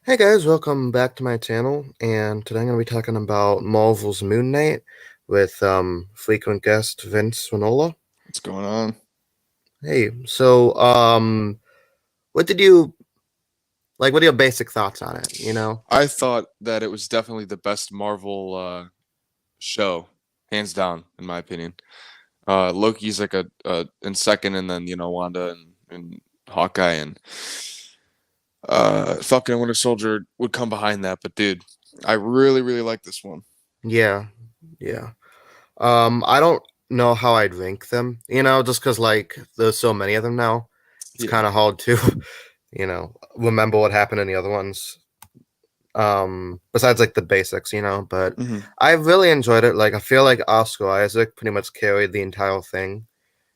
Hey guys, welcome back to my channel, and today I'm going to be talking about Marvel's Moon Knight with frequent guest Vince Vinola. What's going on? Hey, what did you like? What are your basic thoughts on it? I thought that it was definitely the best Marvel show, hands down, in my opinion. Loki's like a in second, and then Wanda and Hawkeye and Falcon and Winter Soldier would come behind that. But dude, I really like this one. Yeah, yeah. I don't know how I'd rank them, just because like there's so many of them now. It's Yeah. kind of hard to, remember what happened in the other ones. Besides like the basics, but hmm I really enjoyed it. Like I feel like Oscar Isaac pretty much carried the entire thing.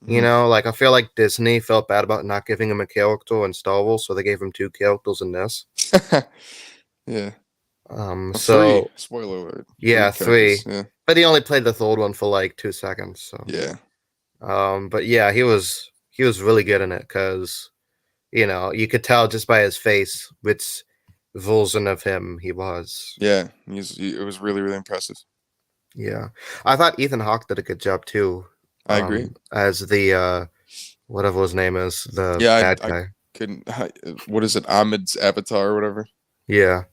hmm Like I feel like Disney felt bad about not giving him a character in Star Wars, so they gave him two characters in this. Yeah. Three. So Spoiler alert. Three yeah, characters. three. Yeah. But he only played the third one for like 2 seconds. So Yeah. but yeah, he was really good in it because you could tell just by his face which version of him he was. Yeah. It was really impressive. Yeah, I thought Ethan Hawke did a good job too, I agree. as the whatever his name is, the Yeah. bad I guy. couldn't. What is it? Ahmed's Avatar or whatever. Yeah,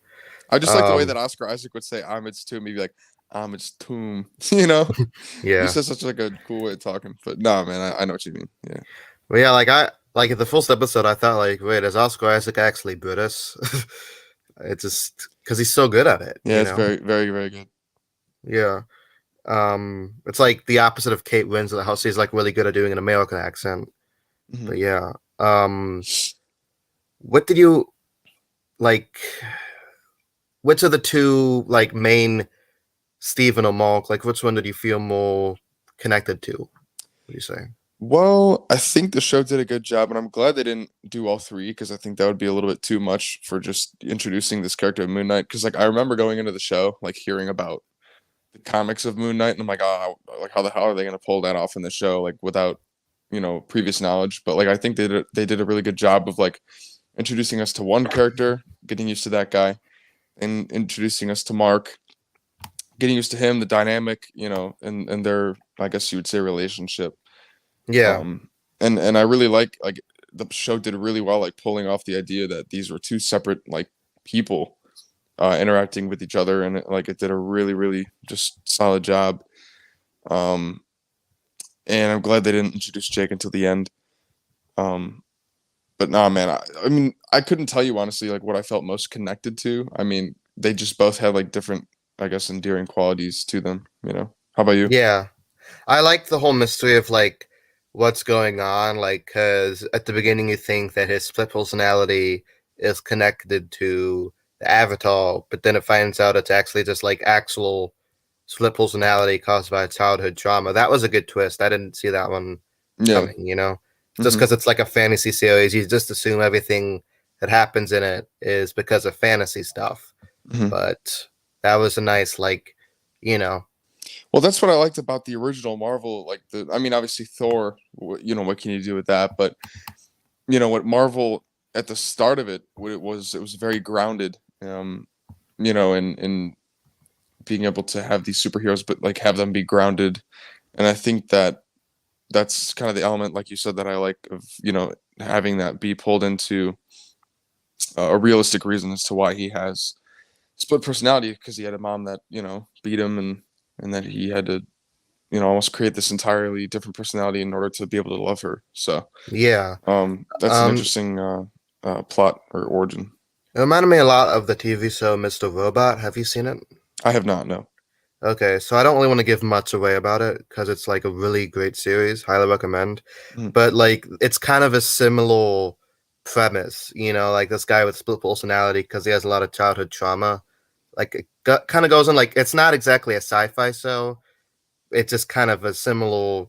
I just like the way that um, Oscar Isaac would say Ahmed's tomb. He'd be like Ahmed's tomb. You know, he yeah, says such like a cool way of talking. But nah, man, I know what you mean. Yeah, but yeah, like I like at the first episode, I thought like, wait, is Oscar Isaac actually British? It's just because he's so good at yeah, it's very good. Yeah, it's like the opposite of Kate Winslet, how she's like really good at doing an American accent. hmm But yeah, what did you like? Which of the two like main Stephen or Mark, like which one did you feel more connected to? What do you say? Well, I think the show did a good job, and I'm glad they didn't do all three because I think that would be a little bit too much for just introducing this character of Moon Knight. Because like I remember going into the show, like hearing about the comics of Moon Knight, and I'm like, oh, like how the hell are they going to pull that off in the show, like without previous knowledge? But like I think they did a really good job of like introducing us to one character, getting used to that guy, and introducing us to Mark, getting used to him, the dynamic, and their, I guess you would say, relationship. Yeah, Um, and I really like the show did really well, like pulling off the idea that these were two separate like people interacting with each other, and like it did a really just solid job. Um, and I'm glad they didn't introduce Jake until the end. Um, but nah, man, I mean, I couldn't tell you honestly like what I felt most connected to. I mean, they just both had like different, I guess, endearing qualities to them. How about you? yeah. I like the whole mystery of like what's going on, like because at the beginning you think that his split personality is connected to the Avatar, but then it finds out it's actually just like actual split personality caused by childhood trauma. That was a good twist. I didn't see that one Yeah. coming. Just hmm because it's like a fantasy series, you just assume everything that happens in it is because of fantasy stuff. hmm But that was a nice, like, you know, Well, that's what I liked about the original Marvel. Like I mean, obviously Thor. What can you do with that? But what Marvel at the start of it, what it was very grounded. In being able to have these superheroes, but like have them be grounded. And I think that that's kind of the element, like you said, that I like of having that be pulled into a realistic reason as to why he has split personality, because he had a mom that beat him, and that he had to almost create this entirely different personality in order to be able to love her. So yeah. that's an Um, interesting plot or origin. it reminded me a lot of the TV show Mr. Robot. Have you seen it? I have not, no. Okay, so I don't really want to give much away about it because it's like a really great series. Highly recommend. Mhm. But like, it's kind of a similar premise, like this guy with split personality because he has a lot of childhood trauma. Like, it kind of goes in like it's not exactly a sci-fi show. It's just kind of a similar,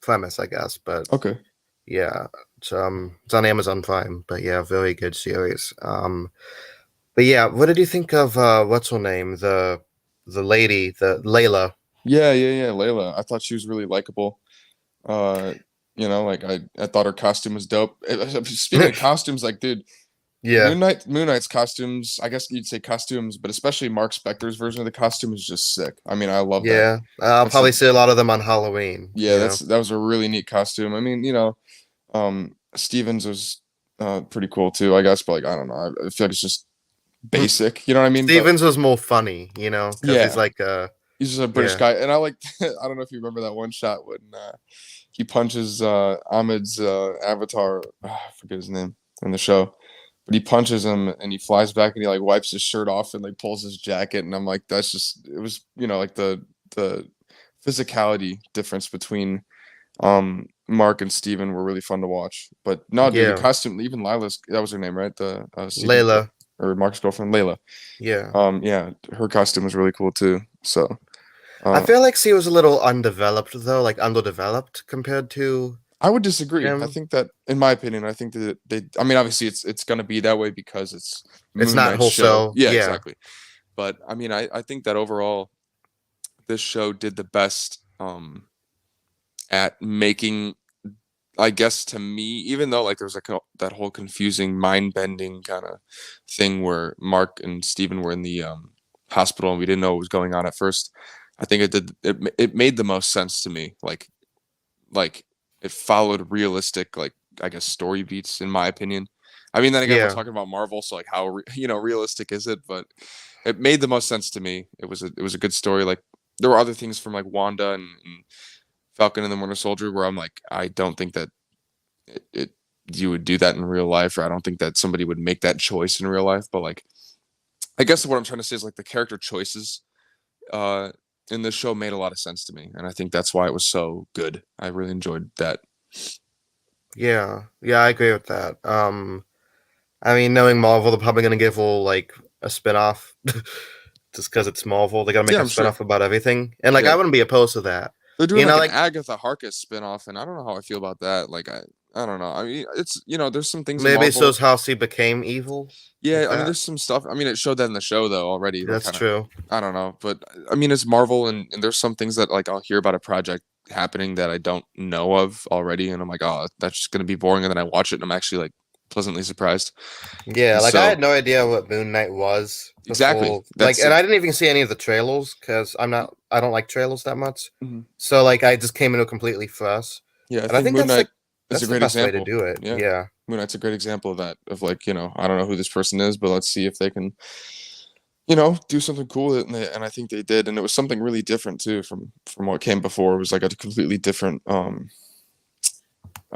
premise, I guess. But Okay. yeah, it's on Amazon Prime. But yeah, very good series. But yeah, what did you think of what's her name? The lady, the Layla. Yeah, Layla. I thought she was really likable. Uh, like I thought her costume was dope. Speaking of costumes, like, dude, Yeah. Moon Knight's costumes, I guess you'd say costumes, but especially Mark Spector's version of the costume is just sick. I mean, I love that. Yeah. I'll That's a probably see a lot of them on Halloween, yeah, that was a really neat costume. I mean, Stevens was pretty cool too, I guess, but like I don't know. I feel like it's just basic, you know what I mean? But Stevens was more funny, because he's yeah, like he's just a British yeah. guy, and I like. I don't know if you remember that one shot when he punches Ahmed's avatar. I forget his name in the show, but he punches him and he flies back and he like wipes his shirt off and like pulls his jacket, and I'm like, that's just it was like the physicality difference between Mark and Steven were really fun to watch. But no, dude, the Yeah. costume, even Lila's, that was her name, right? The Steven's Layla. or Mark's girlfriend, Layla. Yeah. Yeah, her costume was really cool too. So, I uh, feel like she was a little undeveloped though, like underdeveloped compared to I would disagree. I him. think that, in my opinion, I think that they. I mean, obviously, it's gonna be that way because it's It's Moon not Knight's show. wholesale. Yeah, Yeah. exactly. But I mean, I think that overall, this show did the best at making. I guess to me, even though like there was like that whole confusing, mind bending kind of thing where Mark and Steven were in the hospital and we didn't know what was going on at first. I think it did. It made the most sense to me. Like it followed realistic, like I guess story beats in my opinion. I mean, then again, we're Yeah. talking about Marvel, so like how realistic is it? But it made the most sense to me. It was a good story. Like there were other things from like Wanda and Falcon and the Winter Soldier where I'm like, I don't think that it you would do that in real life, or I don't think that somebody would make that choice in real life. But like, I guess what I'm trying to say is like the character choices uh in this show made a lot of sense to me, and I think that's why it was so good. I really enjoyed that. Yeah. Yeah, I agree with that. I mean, knowing Marvel, they're probably gonna give all like a spin-off just because it's Marvel. They gotta make Yeah, a I'm sure. spin-off about everything. And like Yeah, I wouldn't be opposed to that. they're doing You know, like an like Agatha Harkness spinoff, and I don't know how I feel about that. Like I don't know. I mean, it's there's some things in maybe it Marvel. shows how she became evil Yeah, with I mean, that. there's some stuff. I mean, it showed that in the show though already. Like That's kind of, true. I don't know, but I mean, it's Marvel, and there's some things that like I'll hear about a project happening that I don't know of already, and I'm like, oh, that's just gonna be boring, and then I watch it, and I'm actually like pleasantly surprised. Yeah, And like I had so, no idea what Moon Knight was exactly, before. Like, and I didn't even see any of the trailers because I don't like trailers that much. Mhm. So like, I just came into it completely fresh, Yeah, I and I think think Moon Knight is a that's the great best way to example. do it. Yeah, Yeah, Moon Knight's a great example of that. Of like, I don't know who this person is, but let's see if they can, do something cool with it. And I think they did, and it was something really different too from what came before. It was like a completely different,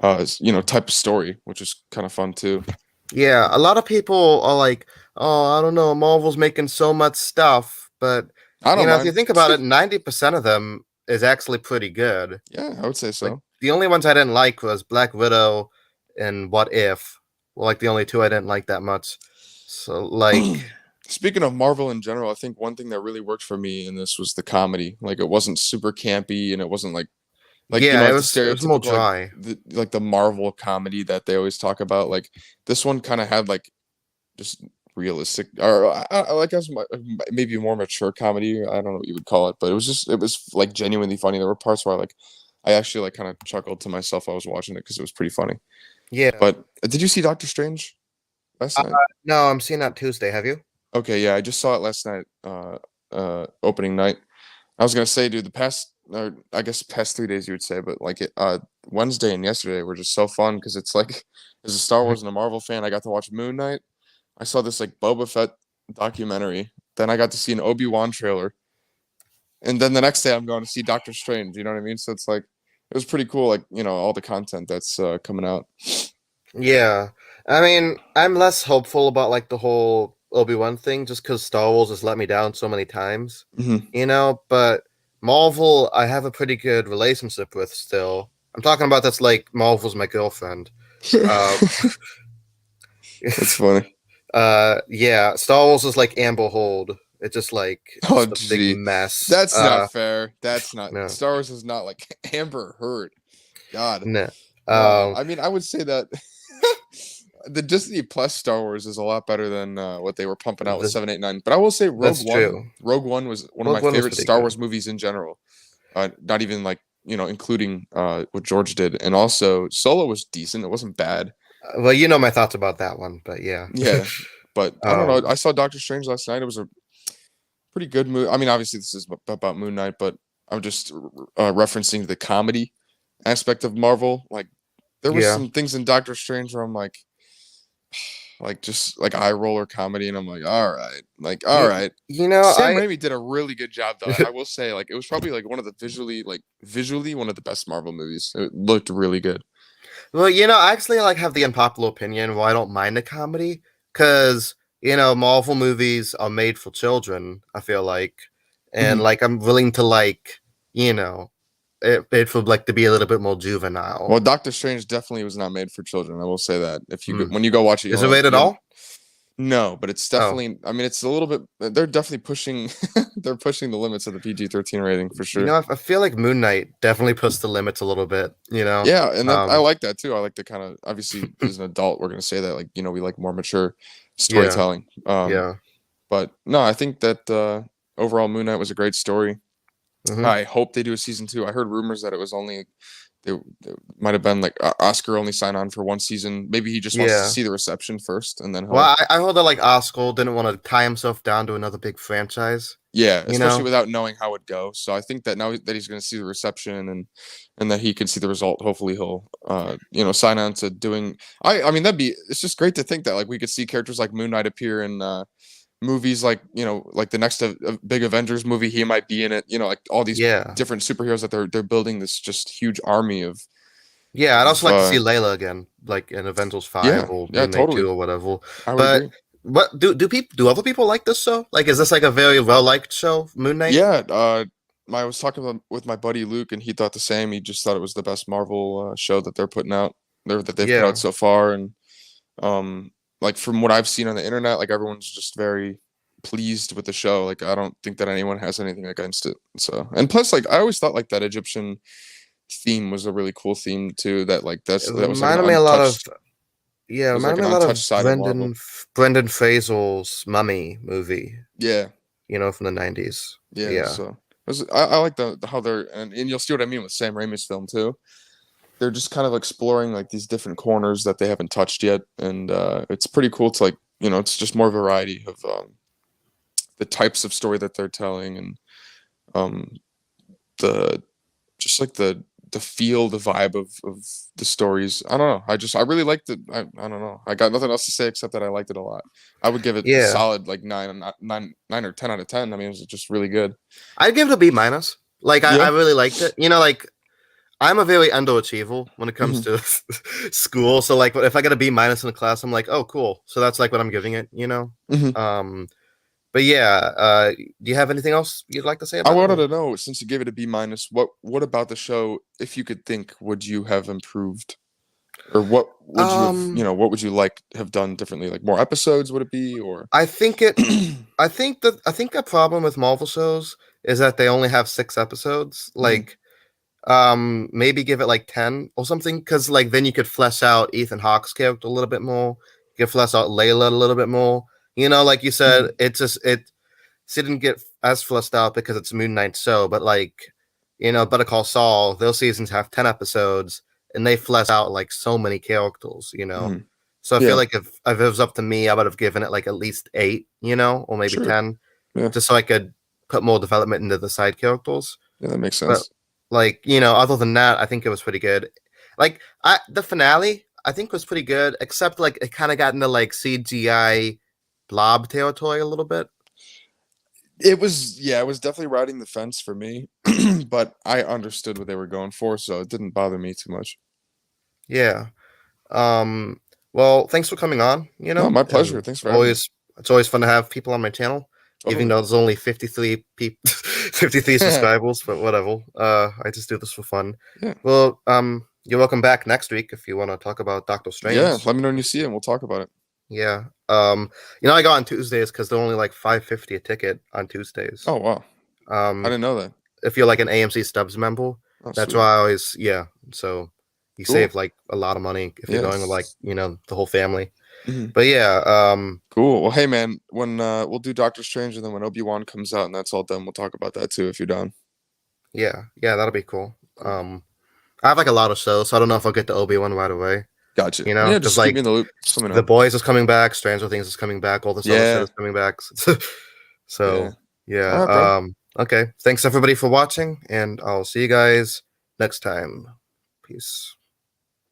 type of story, which is kind of fun too. yeah. A lot of people are like, "Oh, I don't know, Marvel's making so much stuff," but I don't if you mind. think about it, 90% of them is actually pretty good. Yeah, I would say Like so. the only ones I didn't like was Black Widow and What If. Well, like the only two I didn't like that much. So like Speaking of Marvel in general, I think one thing that really worked for me in this was the comedy. Like it wasn't super campy, and it wasn't yeah, like the it was more stereotypical dry. the Marvel comedy that they always talk about. Like this one kind of had like just realistic, or I guess maybe more mature comedy. I don't know what you would call it, but it was like genuinely funny. There were parts where I actually like kind of chuckled to myself while I was watching it because it was pretty funny. Yeah. But did you see Doctor Strange last Uh, night? no, I'm seeing that Tuesday. Have you? Okay, yeah, I just saw it last night, opening night. I was gonna say, dude, the past, or I guess past 3 days you would say, but like Wednesday and yesterday were just so fun because it's like, as a Star Wars and a Marvel fan, I got to watch Moon Knight. I saw this like Boba Fett documentary. Then I got to see an Obi-Wan trailer, and then the next day I'm going to see Doctor Strange. You know what I mean? So it's like it was pretty cool, like all the content that's coming out. Yeah. I mean, I'm less hopeful about like the whole Obi-Wan thing just because Star Wars has let me down so many times. Hmm. But Marvel I have a pretty good relationship with still. I'm talking about that's like Marvel's my girlfriend. Uh That's funny. yeah, Star Wars is like Amber Hold. It's just like Oh, just a big gee, mess. that's not fair. That's not No. Star Wars is not like Amber Heard. God, No. no. Um I mean, I would say that the Disney Plus Star Wars is a lot better than what they were pumping out with th- 7, 8, 9. But I will say Rogue that's One. true. Rogue One was one of my Rogue One was favorite pretty Star good. Wars movies in general. Not even like including what George did, and also Solo was decent. It wasn't bad. Well, you know my thoughts about that one, but yeah. Yeah, but I don't know. um, I saw Doctor Strange last night. It was a pretty good movie. I mean, obviously this is about Moon Knight, but I'm just referencing the comedy aspect of Marvel. Like there was yeah. some things in Doctor Strange where I'm like just like eye roller comedy, and I'm like, all You, right. you know, Sam I Raimi did a really good job, though. I will say, like, it was probably like one of the visually one of the best Marvel movies. It looked really good. well, I actually like have the unpopular opinion. Well, I don't mind the comedy because Marvel movies are made for children. I feel like, and Mhm. like I'm willing to like it would like to be a little bit more Well, juvenile. Doctor Strange definitely was not made for children. I will say that. If you Hmm. when you go watch it, Is it rated you'll all? no, but it's Oh, definitely. I mean, it's a little bit. They're definitely pushing. They're pushing the limits of the PG-13 rating for sure. I feel like Moon Knight definitely puts the limits a little bit. Yeah, and that I Um, like that too. I like the kind of obviously as an adult, we're gonna say that like we like more mature yeah, storytelling. yeah. But no, I think that overall Moon Knight was a great story. Hmm. I hope they do a season two. I heard rumors that it was only they might have been like Oscar only sign on for one season. Maybe he just wants to Yeah. see the reception first, and then he'll Well, I heard that like Oscar didn't want to tie himself down to another big franchise. yeah, You especially know? without knowing how it goes. So I think that now that he's going to see the reception and that he can see the result, hopefully he'll sign on to doing. I mean that'd be it's just great to think that like we could see characters like Moon Knight appear in movies like like the next big Avengers movie. He might be in it. Like all these Yeah. different superheroes that they're building this just huge army Yeah, I'd of also like to see Layla again, like in Avengers 5 yeah, or yeah, Moon Knight totally. 2 or whatever. I would But agree. what do other people like this show? Like is this like a very well liked show, Moon Knight? Yeah, I was talking with my buddy Luke, and he thought the same. He just thought it was the best Marvel show that they're putting out, that they've put out Yeah. so far. And um, like from what I've seen on the internet, like everyone's just very pleased with the show. Like I don't think that anyone has anything against it. So, and plus, like I always thought like that Egyptian theme was a really cool theme too. It That was like an reminded me a lot of untouched. yeah, it It was like reminded an me a lot untouched of side of Marvel. Brendan Fraser's Mummy movie, Yeah, from the 90s. yeah. Yeah. So I like how they're and you'll see what I mean with Sam Raimi's film too. They're just kind of exploring like these different corners that they haven't touched yet, and it's pretty cool to like it's just more variety of the types of story that they're telling, and um, the just like the feel, the vibe of the stories. I don't know. I really liked it. I don't know. I got nothing else to say except that I liked it a lot. I would give it a Yeah. solid like nine or 10 out of 10. I mean, it was just really good. I'd give it a B minus. Like I Yeah. really liked it. Like I'm a very underachiever when it comes Hmm. to school. So like if I get a B minus in a class, I'm like, oh cool. So that's like what I'm giving it. Hmm. Um but yeah, do you have anything else you'd like to say I about it? wanted Or? to know, since you gave it a B minus, what about the show, if you could think, would you have improved, or what would you have, Um what would you like have done differently? Like more episodes, would it be, or? I think it I think the problem with Marvel shows is that they only have 6 episodes. Hmm. Like maybe give it like 10 or something, because like then you could flesh out Ethan Hawke's character a little bit more. You could flesh out Layla a little bit more. Like you said, Hmm. it didn't get as fleshed out because it's a Moon Knight show, but like Better Call Saul, those seasons have 10 episodes and they flesh out like so many characters. Hmm. So I feel Yeah, like if it was up to me, I would have given it like at least 8, or maybe sure. 10, Yeah, just so I could put more development into the side characters. yeah, that makes But sense. like, other than that, I think it was pretty good. Like the finale, I think was pretty good, except like it kind of got into like CGI blob territory a little bit. It was, yeah, it was definitely riding the fence for me, but I understood what they were going for, so it didn't bother me too much. Yeah. Um, well, thanks for coming on, No, my pleasure. and Thanks for having me. it's always fun to have people on my channel, even Totally. though there's only 53 people 53 subscribers, but whatever. I just do this for fun. Yeah. Well, you're welcome back next week if you want to talk about Doctor Yeah, Strange. let me know when you see it and we'll talk about it. Yeah. I go on Tuesdays because they're only like 5.50 a ticket on Tuesdays. Oh, wow. I Um, didn't know that. if you're like an AMC Stubs member, Oh, that's sweet. why I always yeah. So you Cool. save like a lot of money if you're going with like Yes. the whole family. Mhm. But yeah, Cool. Well, hey, man, when we'll do Doctor Strange, and then when Obi-Wan comes out and that's all done, we'll talk about that too if you're down. yeah, that'll be cool. Cool. I have like a lot of shows, so I don't know if I'll get to Obi-Wan right away. Gotcha. You know, Yeah, because just keep me like in the loop. Just let me The know. Boys is coming back, Stranger Things is coming back, all this other shit Yeah. is coming back. Yeah. So All yeah. right, bro. Okay. Thanks everybody for watching, and I'll see you guys next time. Peace.